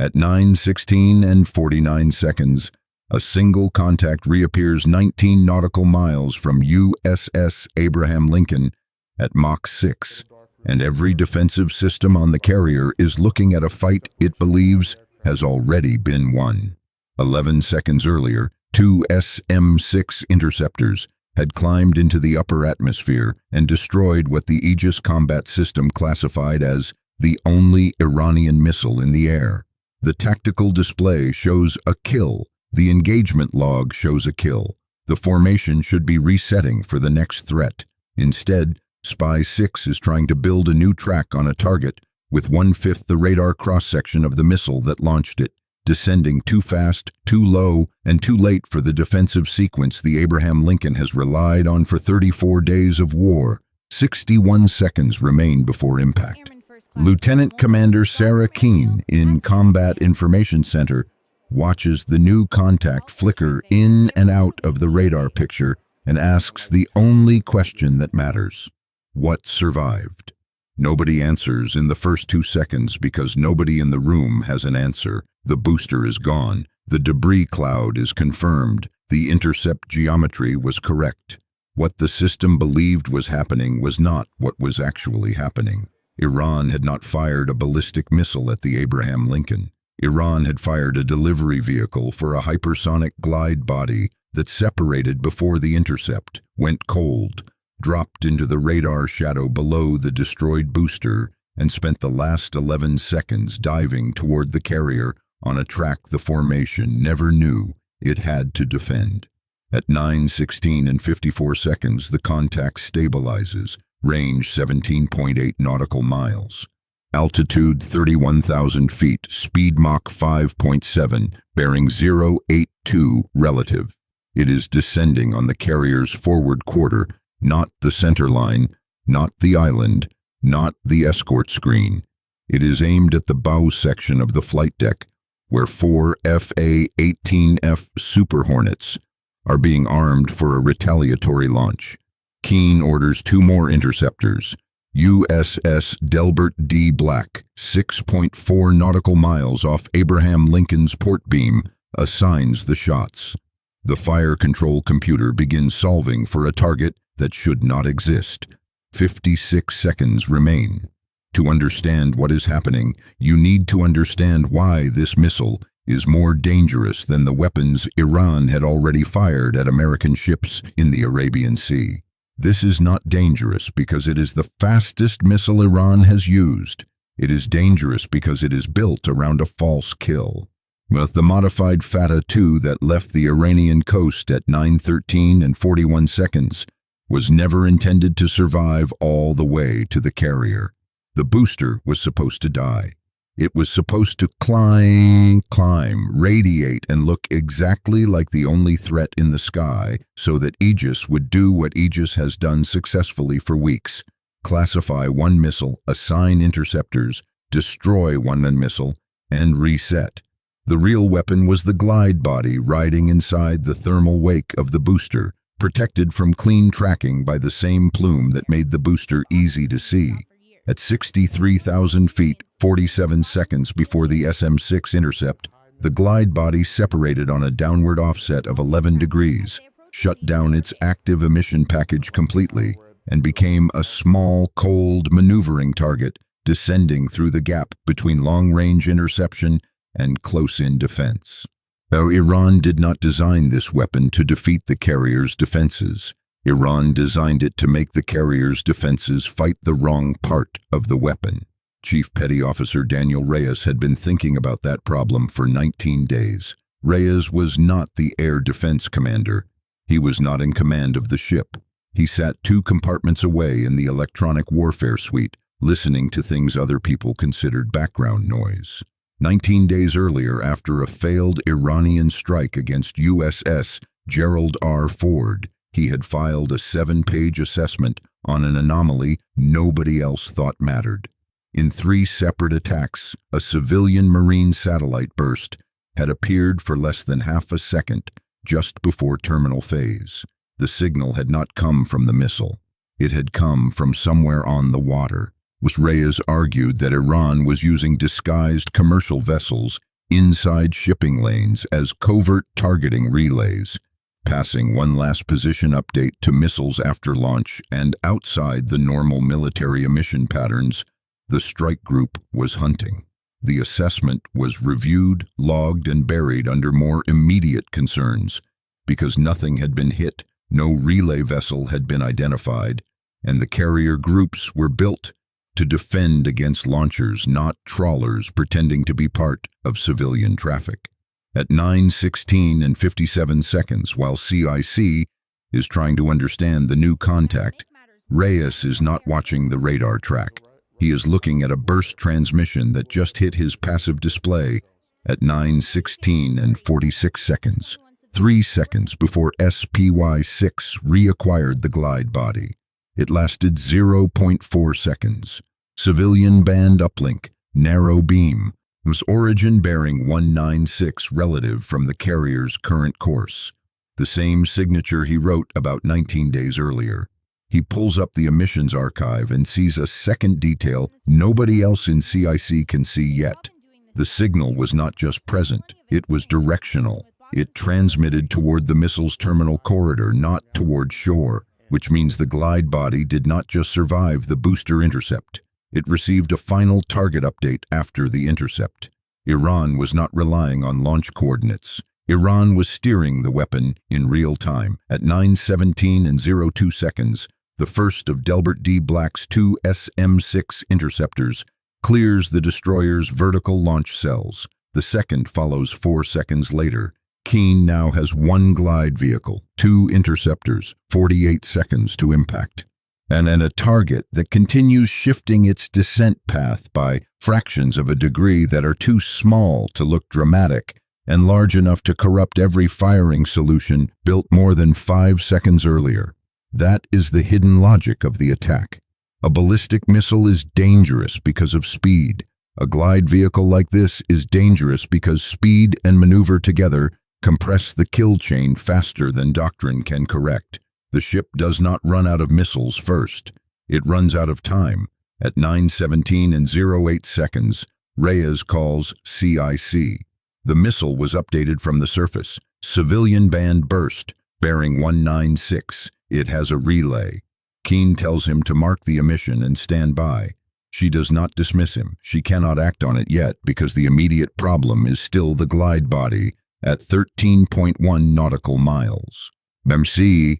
At 9:16 and 49 seconds, a single contact reappears 19 nautical miles from USS Abraham Lincoln at Mach 6, and every defensive system on the carrier is looking at a fight it believes has already been won. 11 seconds earlier, two SM-6 interceptors had climbed into the upper atmosphere and destroyed what the Aegis combat system classified as the only Iranian missile in the air. The tactical display shows a kill. The engagement log shows a kill. The formation should be resetting for the next threat. Instead, Spy 6 is trying to build a new track on a target with 1/5 the radar cross-section of the missile that launched it, descending too fast, too low, and too late for the defensive sequence the Abraham Lincoln has relied on for 34 days of war. 61 seconds remain before impact. Lieutenant Commander Sarah Keene in Combat Information Center watches the new contact flicker in and out of the radar picture and asks the only question that matters: what survived? Nobody answers in the first 2 seconds because nobody in the room has an answer. The booster is gone. The debris cloud is confirmed. The intercept geometry was correct. What the system believed was happening was not what was actually happening. Iran had not fired a ballistic missile at the Abraham Lincoln. Iran had fired a delivery vehicle for a hypersonic glide body that separated before the intercept, went cold, dropped into the radar shadow below the destroyed booster, and spent the last 11 seconds diving toward the carrier on a track the formation never knew it had to defend. At 9:16 and 54 seconds, the contact stabilizes, range 17.8 nautical miles. Altitude 31,000 feet, speed Mach 5.7, bearing 082 relative. It is descending on the carrier's forward quarter, not the center line, not the island, not the escort screen. It is aimed at the bow section of the flight deck, where 4 FA-18F Super Hornets are being armed for a retaliatory launch. Keene orders 2 more interceptors. USS Delbert D. Black, 6.4 nautical miles off Abraham Lincoln's port beam, assigns the shots. The fire control computer begins solving for a target that should not exist. 56 seconds remain. To understand what is happening, you need to understand why this missile is more dangerous than the weapons Iran had already fired at American ships in the Arabian Sea. This is not dangerous because it is the fastest missile Iran has used. It is dangerous because it is built around a false kill. With the modified Fatah II that left the Iranian coast at 9:13 and 41 seconds, was never intended to survive all the way to the carrier. The booster was supposed to die. It was supposed to climb, radiate, and look exactly like the only threat in the sky so that Aegis would do what Aegis has done successfully for weeks: classify one missile, assign interceptors, destroy one missile, and reset. The real weapon was the glide body riding inside the thermal wake of the booster, protected from clean tracking by the same plume that made the booster easy to see. At 63,000 feet, 47 seconds before the SM-6 intercept, the glide body separated on a downward offset of 11 degrees, shut down its active emission package completely, and became a small, cold maneuvering target descending through the gap between long-range interception and close-in defense. Though Iran did not design this weapon to defeat the carrier's defenses, Iran designed it to make the carrier's defenses fight the wrong part of the weapon. Chief Petty Officer Daniel Reyes had been thinking about that problem for 19 days. Reyes was not the air defense commander. He was not in command of the ship. He sat 2 compartments away in the electronic warfare suite, listening to things other people considered background noise. 19 days earlier, after a failed Iranian strike against USS Gerald R. Ford, he had filed a 7-page assessment on an anomaly nobody else thought mattered. In 3 separate attacks, a civilian marine satellite burst had appeared for less than half a second just before terminal phase. The signal had not come from the missile. It had come from somewhere on the water. Reyes argued that Iran was using disguised commercial vessels inside shipping lanes as covert targeting relays, passing one last position update to missiles after launch, and outside the normal military emission patterns, the strike group was hunting. The assessment was reviewed, logged, and buried under more immediate concerns, because nothing had been hit, no relay vessel had been identified, and the carrier groups were built to defend against launchers, not trawlers pretending to be part of civilian traffic. At 9:16 and 57 seconds, while CIC is trying to understand the new contact, Reyes is not watching the radar track. He is looking at a burst transmission that just hit his passive display at 9:16 and 46 seconds, 3 seconds before SPY-6 reacquired the glide body. It lasted 0.4 seconds. Civilian band uplink, narrow beam, was origin bearing 196 relative from the carrier's current course. The same signature he wrote about 19 days earlier. He pulls up the emissions archive and sees a second detail nobody else in CIC can see yet. The signal was not just present, it was directional. It transmitted toward the missile's terminal corridor, not toward shore, which means the glide body did not just survive the booster intercept. It received a final target update after the intercept. Iran was not relying on launch coordinates. Iran was steering the weapon in real time. At 9:17 and 02 seconds, the first of Delbert D. Black's 2 SM-6 interceptors clears the destroyer's vertical launch cells. The second follows 4 seconds later. Keane now has 1 glide vehicle, 2 interceptors, 48 seconds to impact, and a target that continues shifting its descent path by fractions of a degree that are too small to look dramatic and large enough to corrupt every firing solution built more than 5 seconds earlier. That is the hidden logic of the attack. A ballistic missile is dangerous because of speed. A glide vehicle like this is dangerous because speed and maneuver together compress the kill chain faster than doctrine can correct. The ship does not run out of missiles first. It runs out of time. At 9:17 and 08 seconds, Reyes calls CIC. The missile was updated from the surface. Civilian band burst, bearing 196. It has a relay. Keane tells him to mark the emission and stand by. She does not dismiss him. She cannot act on it yet because the immediate problem is still the glide body at 13.1 nautical miles. Merciless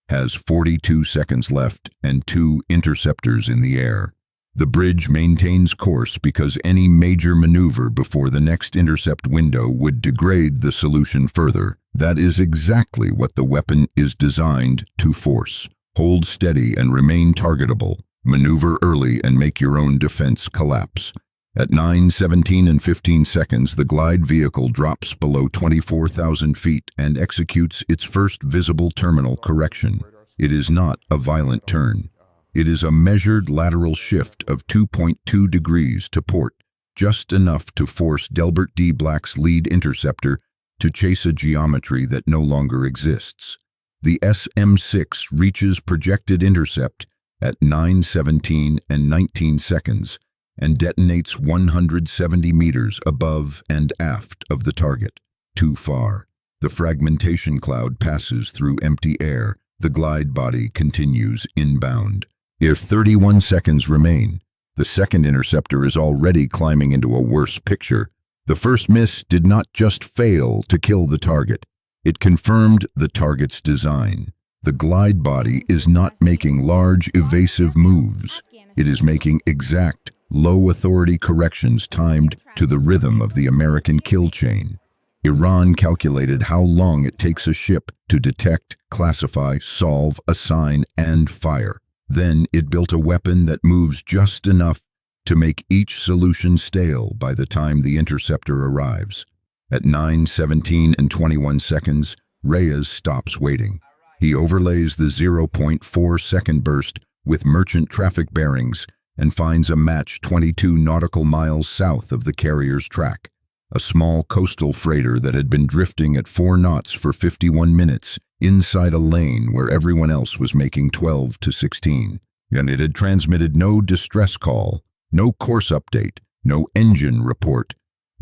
has 42 seconds left and 2 interceptors in the air. The bridge maintains course because any major maneuver before the next intercept window would degrade the solution further. That is exactly what the weapon is designed to force. Hold steady and remain targetable. Maneuver early and make your own defense collapse. At 9:17 and 15 seconds, the glide vehicle drops below 24,000 feet and executes its first visible terminal correction. It is not a violent turn. It is a measured lateral shift of 2.2 degrees to port, just enough to force Delbert D. Black's lead interceptor to chase a geometry that no longer exists. The SM-6 reaches projected intercept at 9:17 and 19 seconds and detonates 170 meters above and aft of the target. Too far. The fragmentation cloud passes through empty air. The glide body continues inbound. If 31 seconds remain, the second interceptor is already climbing into a worse picture. The first miss did not just fail to kill the target. It confirmed the target's design. The glide body is not making large evasive moves. It is making exact, low-authority corrections timed to the rhythm of the American kill chain. Iran calculated how long it takes a ship to detect, classify, solve, assign, and fire. Then it built a weapon that moves just enough to make each solution stale by the time the interceptor arrives. At 9:17 and 21 seconds, Reyes stops waiting. He overlays the 0.4 second burst with merchant traffic bearings and finds a match 22 nautical miles south of the carrier's track. A small coastal freighter that had been drifting at 4 knots for 51 minutes inside a lane where everyone else was making 12 to 16. And it had transmitted no distress call, no course update, no engine report,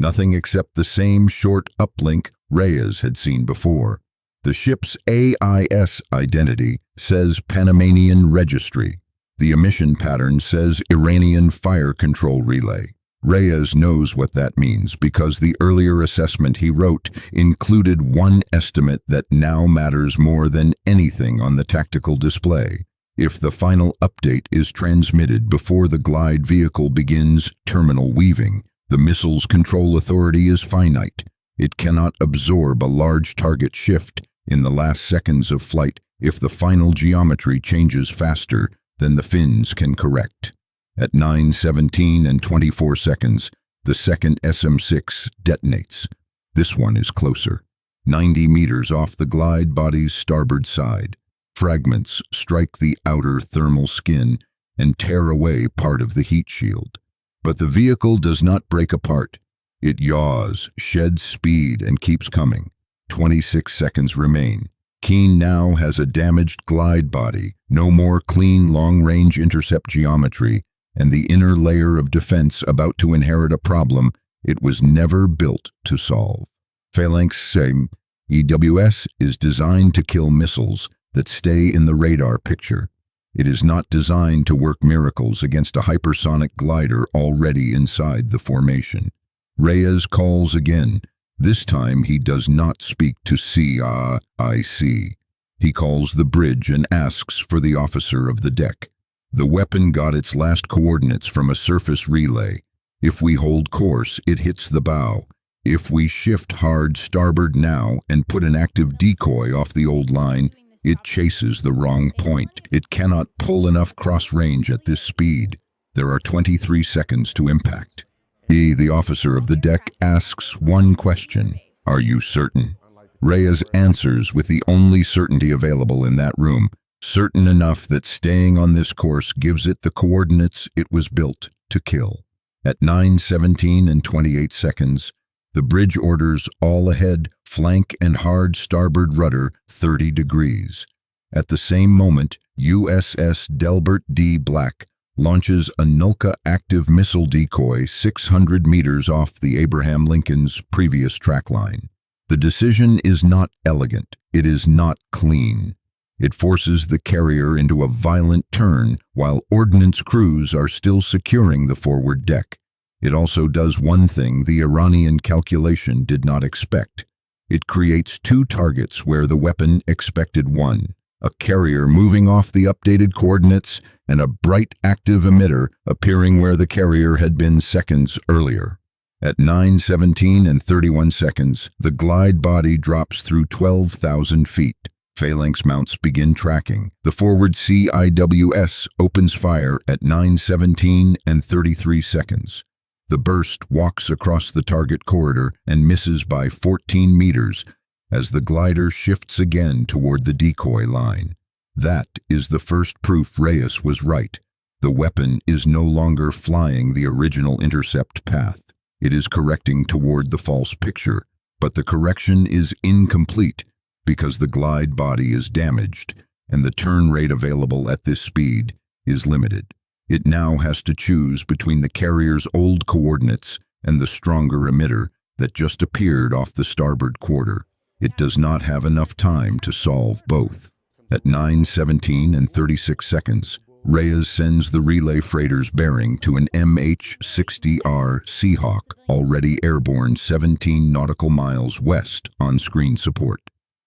Nothing except the same short uplink Reyes had seen before. The ship's AIS identity says Panamanian Registry. The emission pattern says Iranian Fire Control Relay. Reyes knows what that means because the earlier assessment he wrote included one estimate that now matters more than anything on the tactical display. If the final update is transmitted before the glide vehicle begins terminal weaving, the missile's control authority is finite. It cannot absorb a large target shift in the last seconds of flight if the final geometry changes faster than the fins can correct. At 9:17 and 24 seconds, the second SM-6 detonates. This one is closer, 90 meters off the glide body's starboard side. Fragments strike the outer thermal skin and tear away part of the heat shield. But the vehicle does not break apart. It yaws, sheds speed, and keeps coming. 26 seconds remain. Keen now has a damaged glide body, no more clean long-range intercept geometry, and the inner layer of defense about to inherit a problem it was never built to solve. Phalanx SAM EWS is designed to kill missiles that stay in the radar picture. It is not designed to work miracles against a hypersonic glider already inside the formation. Reyes calls again. This time he does not speak to CIC. He calls the bridge and asks for the officer of the deck. The weapon got its last coordinates from a surface relay. If we hold course, it hits the bow. If we shift hard starboard now and put an active decoy off the old line, it chases the wrong point. It cannot pull enough cross-range at this speed. There are 23 seconds to impact. The officer of the deck asks one question. Are you certain? Reyes answers with the only certainty available in that room, certain enough that staying on this course gives it the coordinates it was built to kill. At 9:17 and 28 seconds, the bridge orders all ahead, flank and hard starboard rudder 30 degrees. At the same moment, USS Delbert D. Black launches a Nulka active missile decoy 600 meters off the Abraham Lincoln's previous track line. The decision is not elegant. It is not clean. It forces the carrier into a violent turn while ordnance crews are still securing the forward deck. It also does one thing the Iranian calculation did not expect. It creates two targets where the weapon expected one, a carrier moving off the updated coordinates and a bright active emitter appearing where the carrier had been seconds earlier. At 9:17 and 31 seconds, the glide body drops through 12,000 feet. Phalanx mounts begin tracking. The forward CIWS opens fire at 9:17 and 33 seconds. The burst walks across the target corridor and misses by 14 meters as the glider shifts again toward the decoy line. That is the first proof Reyes was right. The weapon is no longer flying the original intercept path. It is correcting toward the false picture, but the correction is incomplete because the glide body is damaged and the turn rate available at this speed is limited. It now has to choose between the carrier's old coordinates and the stronger emitter that just appeared off the starboard quarter. It does not have enough time to solve both. At 9:17 and 36 seconds, Reyes sends the relay freighter's bearing to an MH-60R Seahawk already airborne 17 nautical miles west on screen support.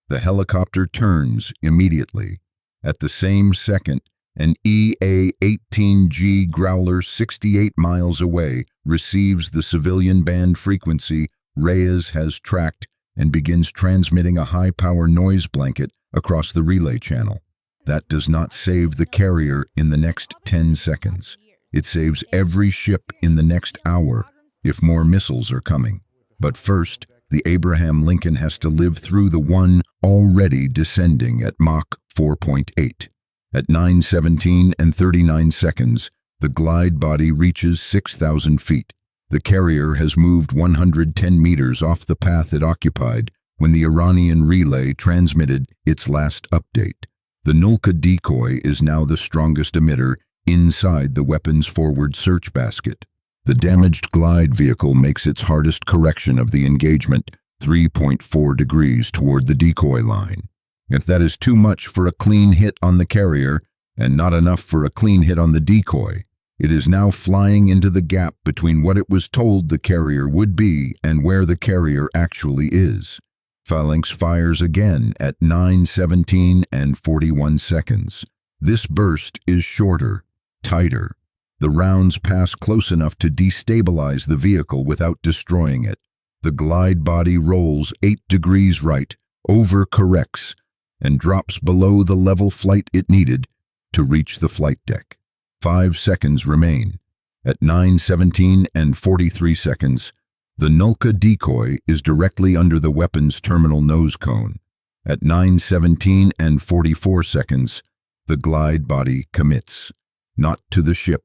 The helicopter turns immediately. At the same second, an EA-18G Growler 68 miles away receives the civilian band frequency Reyes has tracked and begins transmitting a high-power noise blanket across the relay channel. That does not save the carrier in the next 10 seconds. It saves every ship in the next hour if more missiles are coming. But first, the Abraham Lincoln has to live through the one already descending at Mach 4.8. At 9:17 and 39 seconds, the glide body reaches 6,000 feet. The carrier has moved 110 meters off the path it occupied when the Iranian relay transmitted its last update. The Nulka decoy is now the strongest emitter inside the weapon's forward search basket. The damaged glide vehicle makes its hardest correction of the engagement 3.4 degrees toward the decoy line. If that is too much for a clean hit on the carrier and not enough for a clean hit on the decoy, it is now flying into the gap between what it was told the carrier would be and where the carrier actually is. Phalanx fires again at 9:17 and 41 seconds. This burst is shorter, tighter. The rounds pass close enough to destabilize the vehicle without destroying it. The glide body rolls 8 degrees right, overcorrects, and drops below the level flight it needed to reach the flight deck. 5 seconds remain. At 9:17 and 43 seconds, the Nulka decoy is directly under the weapon's terminal nose cone. At 9:17 and 44 seconds, the glide body commits, not to the ship,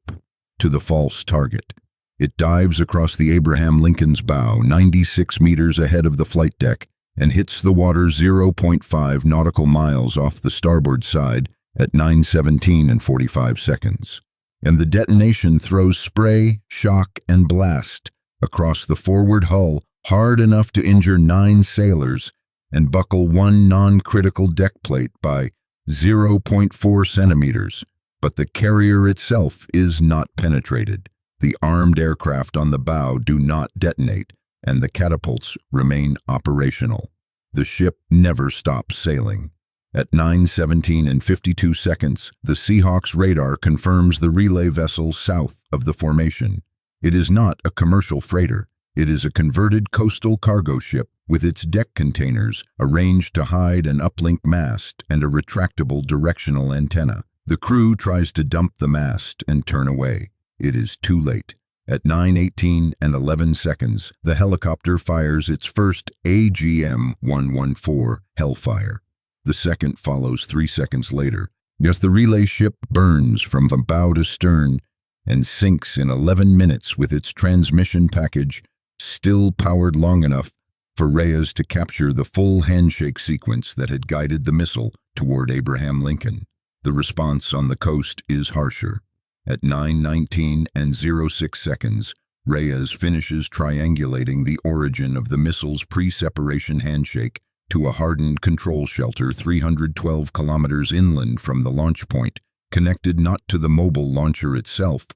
to the false target. It dives across the Abraham Lincoln's bow 96 meters ahead of the flight deck and hits the water 0.5 nautical miles off the starboard side at 9:17 and 45 seconds. And the detonation throws spray, shock, and blast across the forward hull hard enough to injure 9 sailors and buckle 1 non-critical deck plate by 0.4 centimeters. But the carrier itself is not penetrated. The armed aircraft on the bow do not detonate, and the catapults remain operational. The ship never stops sailing. At 9:17 and 52 seconds, the Seahawk's radar confirms the relay vessel south of the formation. It is not a commercial freighter. It is a converted coastal cargo ship with its deck containers arranged to hide an uplink mast and a retractable directional antenna. The crew tries to dump the mast and turn away. It is too late. At 9:18 and 11 seconds, the helicopter fires its first AGM-114 Hellfire. The second follows 3 seconds later. Yes, the relay ship burns from the bow to stern and sinks in 11 minutes with its transmission package still powered long enough for Reyes to capture the full handshake sequence that had guided the missile toward Abraham Lincoln. The response on the coast is harsher. At 9:19 and 06 seconds, Reyes finishes triangulating the origin of the missile's pre-separation handshake to a hardened control shelter 312 kilometers inland from the launch point, connected not to the mobile launcher itself,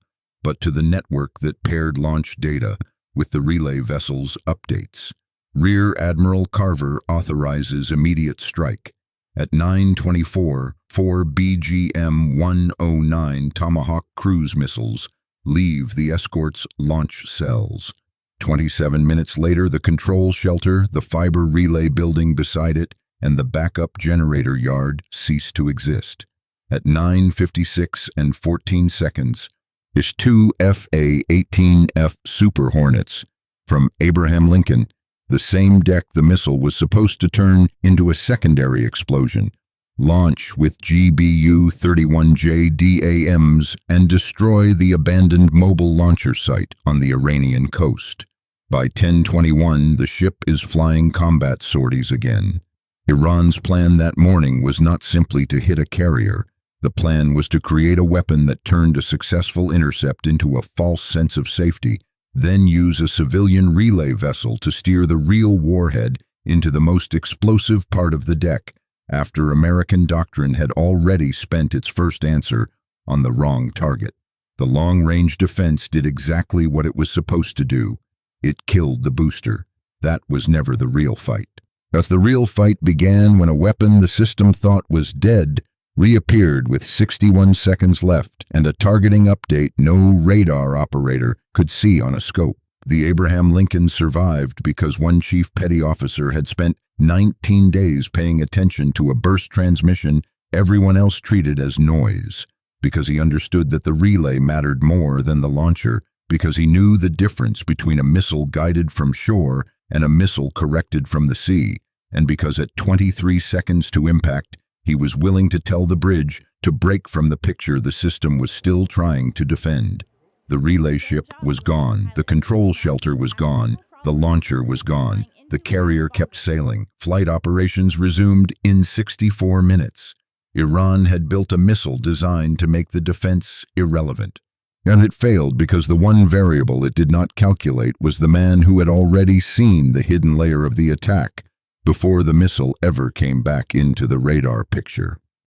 but to the network that paired launch data with the relay vessel's updates. Rear Admiral Carver authorizes immediate strike. At 9:24, 4 BGM-109 Tomahawk cruise missiles leave the escort's launch cells. 27 minutes later, the control shelter, the fiber relay building beside it, and the backup generator yard cease to exist. At 9:56 and 14 seconds, two FA-18F Super Hornets from Abraham Lincoln, the same deck the missile was supposed to turn into a secondary explosion, launch with GBU-31J DAMs and destroy the abandoned mobile launcher site on the Iranian coast. By 10:21, the ship is flying combat sorties again. Iran's plan that morning was not simply to hit a carrier. The plan was to create a weapon that turned a successful intercept into a false sense of safety, then use a civilian relay vessel to steer the real warhead into the most explosive part of the deck, after American doctrine had already spent its first answer on the wrong target. The long-range defense did exactly what it was supposed to do. It killed the booster. That was never the real fight. As the real fight began when a weapon the system thought was dead reappeared with 61 seconds left and a targeting update no radar operator could see on a scope. The Abraham Lincoln survived because one chief petty officer had spent 19 days paying attention to a burst transmission everyone else treated as noise, because he understood that the relay mattered more than the launcher, because he knew the difference between a missile guided from shore and a missile corrected from the sea, and because at 23 seconds to impact, he was willing to tell the bridge to break from the picture the system was still trying to defend. The relay ship was gone, the control shelter was gone, the launcher was gone, the carrier kept sailing. Flight operations resumed in 64 minutes. Iran had built a missile designed to make the defense irrelevant. And it failed because the one variable it did not calculate was the man who had already seen the hidden layer of the attack before the missile ever came back into the radar picture.